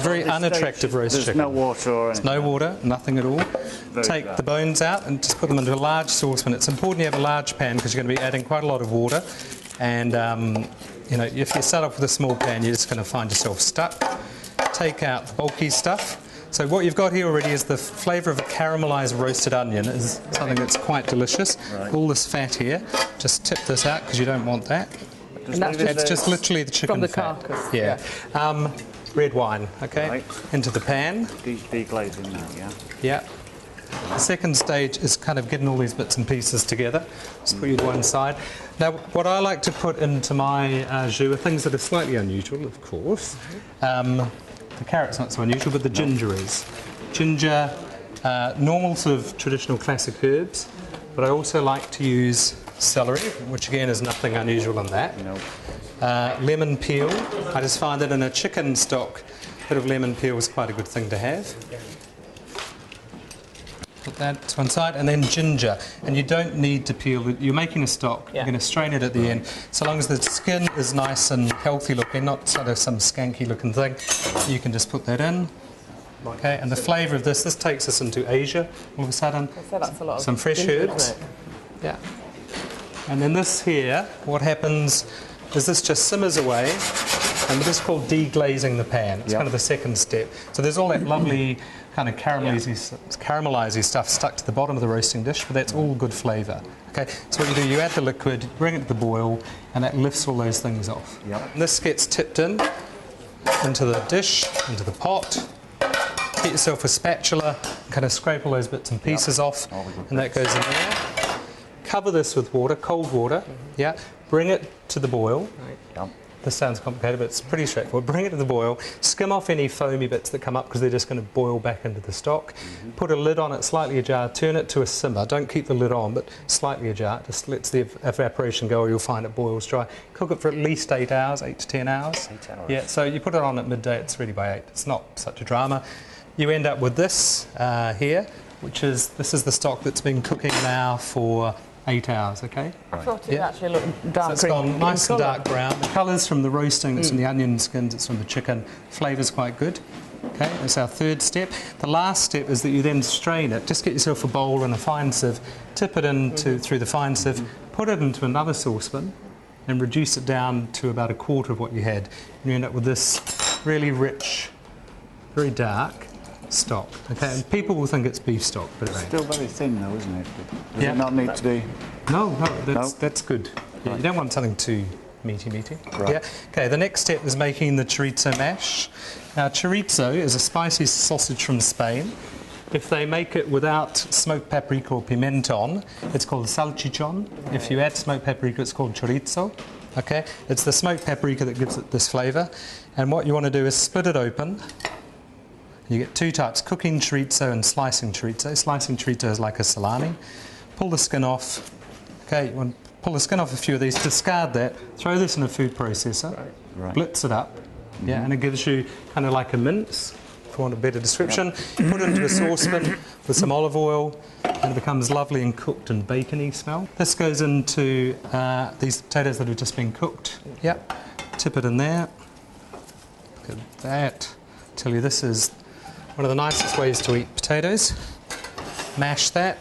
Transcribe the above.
very unattractive roast chicken. There's no water or anything? No water, nothing at all. Take the bones out and just put them into a large saucepan. It's important you have a large pan because you're going to be adding quite a lot of water. And, you know, if you start off with a small pan, you're just going to find yourself stuck. Take out the bulky stuff. So what you've got here already is the flavour of a caramelised roasted onion. Is something that's quite delicious. Right. All this fat here, just tip this out because you don't want that. And that's just literally the chicken from the fat. carcass. Yeah. Red wine, okay, Right. into the pan. Deglazing that, yeah? Yeah. The second stage is kind of getting all these bits and pieces together. Just put you to one side. Now, what I like to put into my jus are things that are slightly unusual, of course. The carrot's not so unusual, but the ginger is. Ginger, normal sort of traditional classic herbs, but I also like to use celery, which again is nothing unusual in that. No. Lemon peel. I just find that in a chicken stock, a bit of lemon peel is quite a good thing to have. Put that to one side, and then ginger. And you don't need to peel it. You're making a stock. You're going to strain it at the end. So long as the skin is nice and healthy looking, not sort of some skanky looking thing, you can just put that in. Okay, and the flavour of this takes us into Asia all of a sudden. So that's a lot of some fresh ginger, herbs. isn't it? Yeah. And then this here, what happens is this just simmers away, and this is called deglazing the pan. It's kind of the second step. So there's all that lovely kind of caramelizey stuff stuck to the bottom of the roasting dish, but that's all good flavour. Okay, so what you do, you add the liquid, bring it to the boil, and that lifts all those things off. Yep. And this gets tipped in into the dish, into the pot. Get yourself a spatula, kind of scrape all those bits and pieces off, and that goes in there. Cover this with water, cold water, bring it to the boil. Yep. This sounds complicated, but it's pretty straightforward. Bring it to the boil, skim off any foamy bits that come up because they're just going to boil back into the stock. Put a lid on it, slightly ajar, turn it to a simmer. Don't keep the lid on, but slightly ajar. Just lets the evaporation go or you'll find it boils dry. Cook it for at least 8 hours, 8 to 10 hours. 8 hours. Yeah, so you put it on at midday, it's ready by 8. It's not such a drama. You end up with this here, this is the stock that's been cooking now for 8 hours, okay? I thought it actually looked dark So it's green gone nice and colour. dark brown. The colour's from the roasting, it's from the onion skins, it's from the chicken. Flavour's quite good. Okay, that's our third step. The last step is that you then strain it. Just get yourself a bowl and a fine sieve, tip it through the fine sieve, put it into another saucepan, and reduce it down to about a quarter of what you had. And you end up with this really rich, very dark stock. Okay, and people will think it's beef stock, but it ain't. Still very thin though, isn't it? Does it not need to be? No, that's good. Yeah, you don't want something too meaty. Right. Yeah. Okay, the next step is making the chorizo mash. Now, chorizo is a spicy sausage from Spain. If they make it without smoked paprika or pimenton, it's called salchichon. If you add smoked paprika, it's called chorizo. Okay, it's the smoked paprika that gives it this flavour. And what you want to do is split it open. You get two types, cooking chorizo and slicing chorizo. Slicing chorizo is like a salami. Pull the skin off. Okay, you want to pull the skin off a few of these, discard that, throw this in a food processor, blitz it up, and it gives you kind of like a mince, if you want a better description. Put it into a saucepan with some olive oil, and it becomes lovely and cooked and bacony smell. This goes into these potatoes that have just been cooked. Yep, tip it in there. Look at that. I tell you, this is one of the nicest ways to eat potatoes. Mash that.